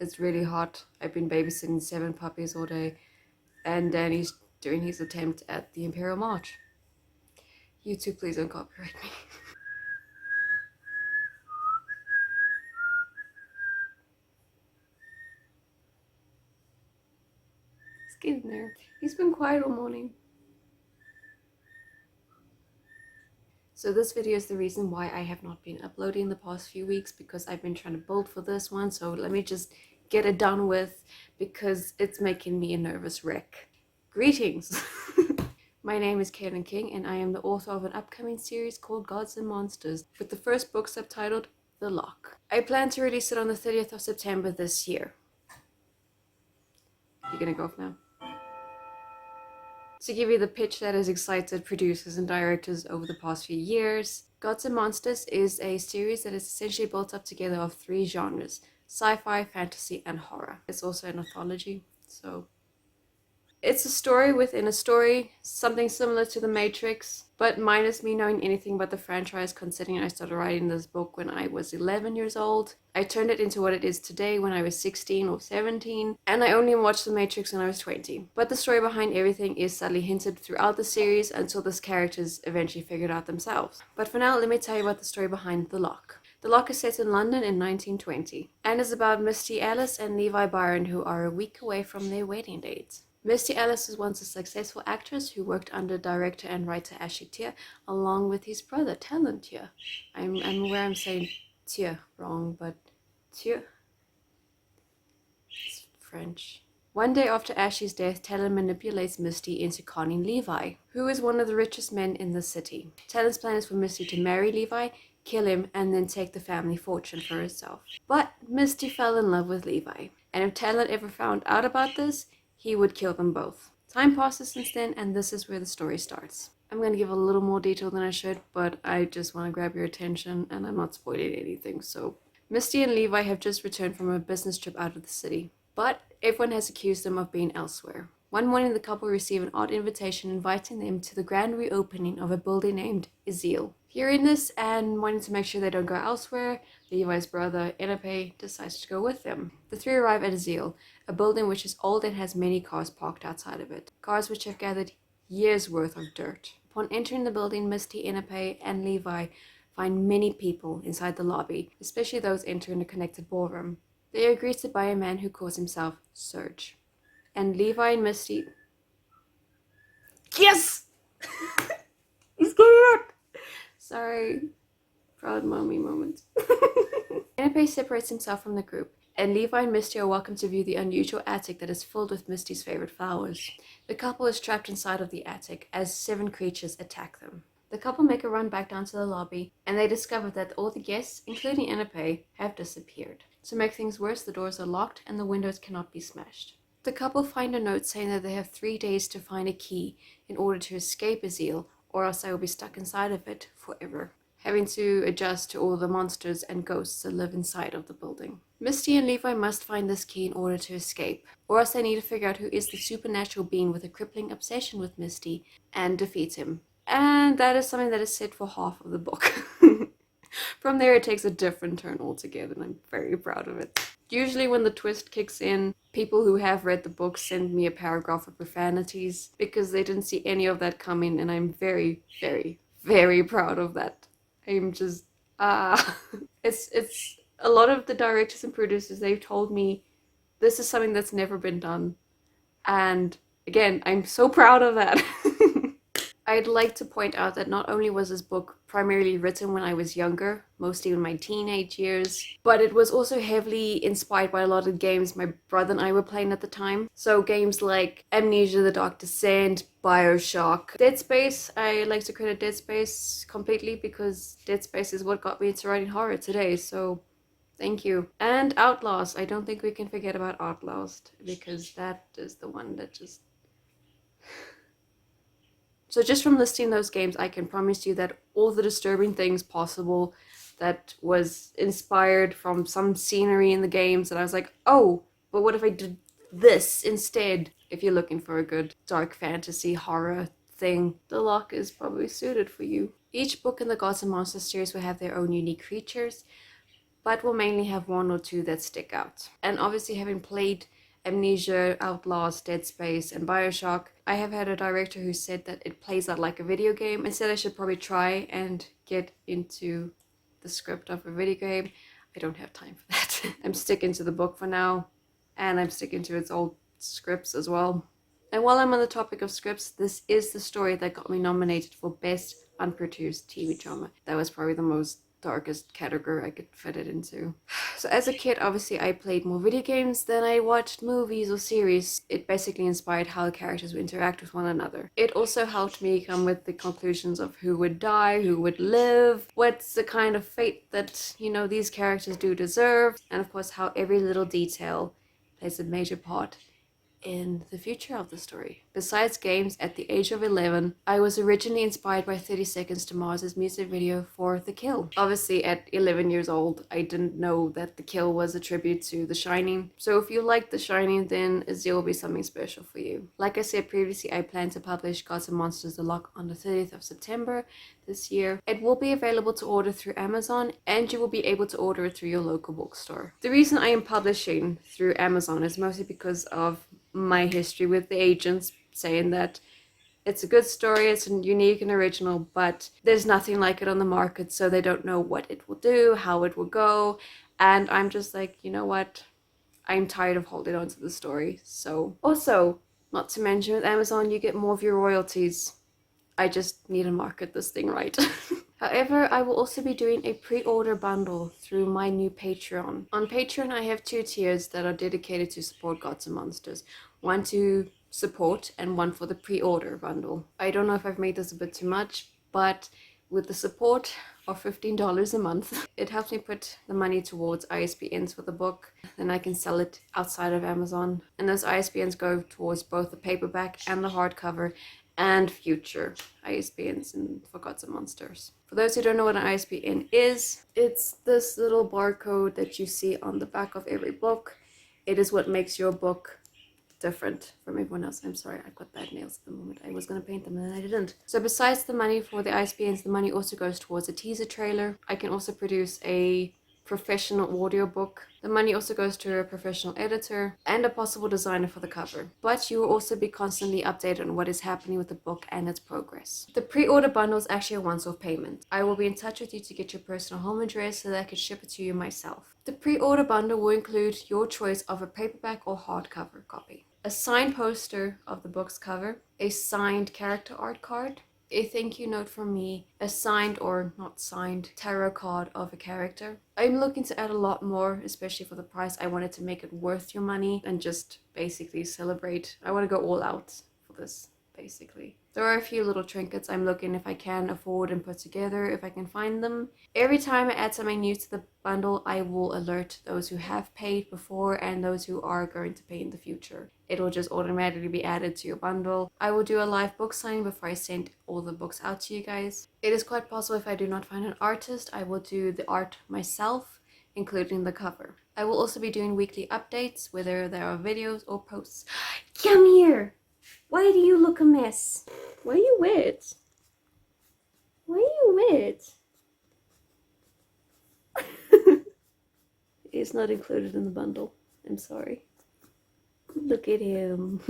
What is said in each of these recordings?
It's really hot. I've been babysitting 7 puppies all day, and Danny's doing his attempt at the Imperial March. You two, please don't copyright me. He's getting there. He's been quiet all morning. So this video is the reason why I have not been uploading the past few weeks, because I've been trying to build for this one. So let me just get it done with, because it's making me a nervous wreck. Greetings! My name is Caylynne King, and I am the author of an upcoming series called Gods and Monsters, with the first book subtitled The Lock. I plan to release it on the 30th of September this year. You're gonna go off now? To give you the pitch that has excited producers and directors over the past few years, Gods and Monsters is a series that is essentially built up together of 3 genres: sci-fi, fantasy, and horror. It's also an anthology, so it's a story within a story, something similar to The Matrix, but minus me knowing anything about the franchise, considering I started writing this book when I was 11 years old. I turned it into what it is today when I was 16 or 17, and I only watched The Matrix when I was 20. But the story behind everything is subtly hinted throughout the series until these characters eventually figured out themselves. But for now, let me tell you about the story behind The Lock. The Lock is set in London in 1920, and is about Misty Alice and Levi Byron, who are a week away from their wedding date. Misty Alice was once a successful actress who worked under director and writer Ashley Tier, along with his brother Talon Tier. I'm aware I'm saying Tier wrong, but Tier? It's French. One day after Ashley's death, Talon manipulates Misty into conning Levi, who is one of the richest men in the city. Talon's plan is for Misty to marry Levi, kill him, and then take the family fortune for herself. But Misty fell in love with Levi, and if Talon ever found out about this, he would kill them both. Time passes since then, and this is where the story starts. I'm going to give a little more detail than I should, but I just want to grab your attention, and I'm not spoiling anything. So, Misty and Levi have just returned from a business trip out of the city, but everyone has accused them of being elsewhere. One morning, the couple receive an odd invitation inviting them to the grand reopening of a building named Ezeel. Hearing this and wanting to make sure they don't go elsewhere, Levi's brother, Enepe, decides to go with them. The 3 arrive at Ezeel, a building which is old and has many cars parked outside of it. Cars which have gathered years' worth of dirt. Upon entering the building, Misty, Enepe, and Levi find many people inside the lobby, especially those entering the connected ballroom. They are greeted by a man who calls himself Surge. And Levi and Misty... Yes! He's getting it! Sorry. Proud mommy moment. Enepe separates himself from the group, and Levi and Misty are welcome to view the unusual attic that is filled with Misty's favorite flowers. The couple is trapped inside of the attic as 7 creatures attack them. The couple make a run back down to the lobby, and they discover that all the guests, including Enepe, have disappeared. To make things worse, the doors are locked and the windows cannot be smashed. The couple find a note saying that they have 3 days to find a key in order to escape Ezeel, or else they will be stuck inside of it forever, having to adjust to all the monsters and ghosts that live inside of the building. Misty and Levi must find this key in order to escape, or else they need to figure out who is the supernatural being with a crippling obsession with Misty and defeat him. And that is something that is said for half of the book. From there it takes a different turn altogether, and I'm very proud of it. Usually when the twist kicks in, people who have read the book send me a paragraph of profanities because they didn't see any of that coming, and I'm very, very, very proud of that. I'm just, It's a lot of the directors and producers, they've told me this is something that's never been done. And again, I'm so proud of that. I'd like to point out that not only was this book primarily written when I was younger, mostly in my teenage years, but it was also heavily inspired by a lot of games my brother and I were playing at the time. So games like Amnesia: The Dark Descent, BioShock, Dead Space. I like to credit Dead Space completely because Dead Space is what got me into writing horror today, so thank you. And Outlast. I don't think we can forget about Outlast because that is the one that just... So just from listing those games, I can promise you that all the disturbing things possible that was inspired from some scenery in the games, and I was like, oh, but what if I did this instead? If you're looking for a good dark fantasy horror thing, The Lock is probably suited for you. Each book in the Gods and Monsters series will have their own unique creatures, but will mainly have one or two that stick out. And obviously, having played Amnesia, Outlast, Dead Space, and Bioshock, I have had a director who said that it plays out like a video game and said I should probably try and get into the script of a video game. I don't have time for that. I'm sticking to the book for now, and I'm sticking to its old scripts as well. And while I'm on the topic of scripts, this is the story that got me nominated for Best Unproduced TV Drama. That was probably the most darkest category I could fit it into. So as a kid, obviously I played more video games than I watched movies or series. It basically inspired how the characters would interact with one another. It also helped me come with the conclusions of who would die, who would live, what's the kind of fate that, these characters do deserve, and of course how every little detail plays a major part in the future of the story. Besides games, at the age of 11, I was originally inspired by 30 Seconds to Mars's music video for The Kill. Obviously, at 11 years old, I didn't know that The Kill was a tribute to The Shining. So if you like The Shining, then Azir will be something special for you. Like I said previously, I plan to publish Gods and Monsters The Lock on the 30th of September this year. It will be available to order through Amazon, and you will be able to order it through your local bookstore. The reason I am publishing through Amazon is mostly because of my history with the agents saying that it's a good story, it's unique and original, but there's nothing like it on the market, so they don't know what it will do, how it will go, and I'm just like, you know what, I'm tired of holding on to the story. So also, not to mention with Amazon, you get more of your royalties. I just need to market this thing right. However, I will also be doing a pre-order bundle through my new Patreon. On Patreon, I have 2 tiers that are dedicated to support Gods and Monsters. One to support and one for the pre-order bundle. I don't know if I've made this a bit too much, but with the support of $15 a month, it helps me put the money towards ISBNs for the book. Then I can sell it outside of Amazon. And those ISBNs go towards both the paperback and the hardcover, and future ISBNs for Gods and Monsters. For those who don't know what an ISBN is, it's this little barcode that you see on the back of every book. It is what makes your book different from everyone else. I'm sorry, I've got bad nails at the moment. I was going to paint them and then I didn't. So besides the money for the ISBNs, the money also goes towards a teaser trailer. I can also produce a professional audiobook. The money also goes to a professional editor and a possible designer for the cover. But you will also be constantly updated on what is happening with the book and its progress. The pre-order bundle is actually a once-off payment. I will be in touch with you to get your personal home address so that I can ship it to you myself. The pre-order bundle will include your choice of a paperback or hardcover copy, a signed poster of the book's cover, a signed character art card, a thank you note from me, a signed or not signed tarot card of a character. I'm looking to add a lot more, especially for the price. I wanted to make it worth your money and just basically celebrate. I want to go all out for this, basically. There are a few little trinkets I'm looking if I can afford and put together, if I can find them. Every time I add something new to the bundle, I will alert those who have paid before and those who are going to pay in the future. It'll just automatically be added to your bundle. I will do a live book signing before I send all the books out to you guys. It is quite possible if I do not find an artist, I will do the art myself, including the cover. I will also be doing weekly updates, whether there are videos or posts. Come here! Why do you look a mess? Why are you wet? Why are you wet? It's not included in the bundle. I'm sorry. Look at him.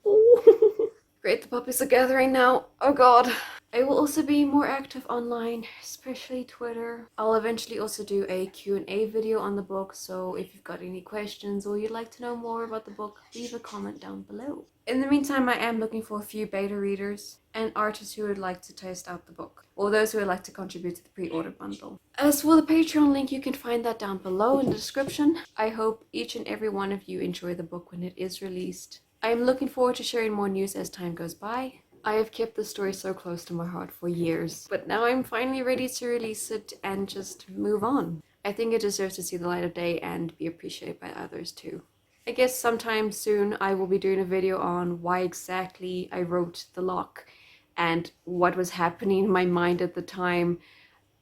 Oh. Great, the puppies are gathering now. Oh god. I will also be more active online, especially Twitter. I'll eventually also do a Q&A video on the book, so if you've got any questions or you'd like to know more about the book, leave a comment down below. In the meantime, I am looking for a few beta readers and artists who would like to test out the book, or those who would like to contribute to the pre-order bundle. As for the Patreon link, you can find that down below in the description. I hope each and every one of you enjoy the book when it is released. I am looking forward to sharing more news as time goes by. I have kept the story so close to my heart for years, but now I'm finally ready to release it and just move on. I think it deserves to see the light of day and be appreciated by others too. I guess sometime soon I will be doing a video on why exactly I wrote The Lock and what was happening in my mind at the time.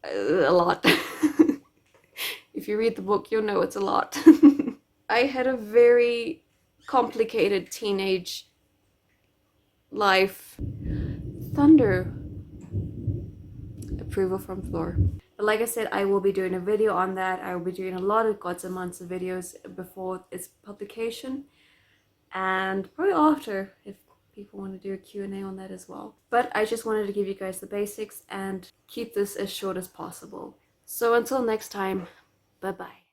A lot. If you read the book, you'll know it's a lot. I had a very complicated teenage life. Thunder. Approval from floor. But like I said, I will be doing a video on that. I will be doing a lot of Gods and Monsters videos before its publication, and probably after if people want to do a Q&A on that as well. But I just wanted to give you guys the basics and keep this as short as possible. So until next time, bye bye.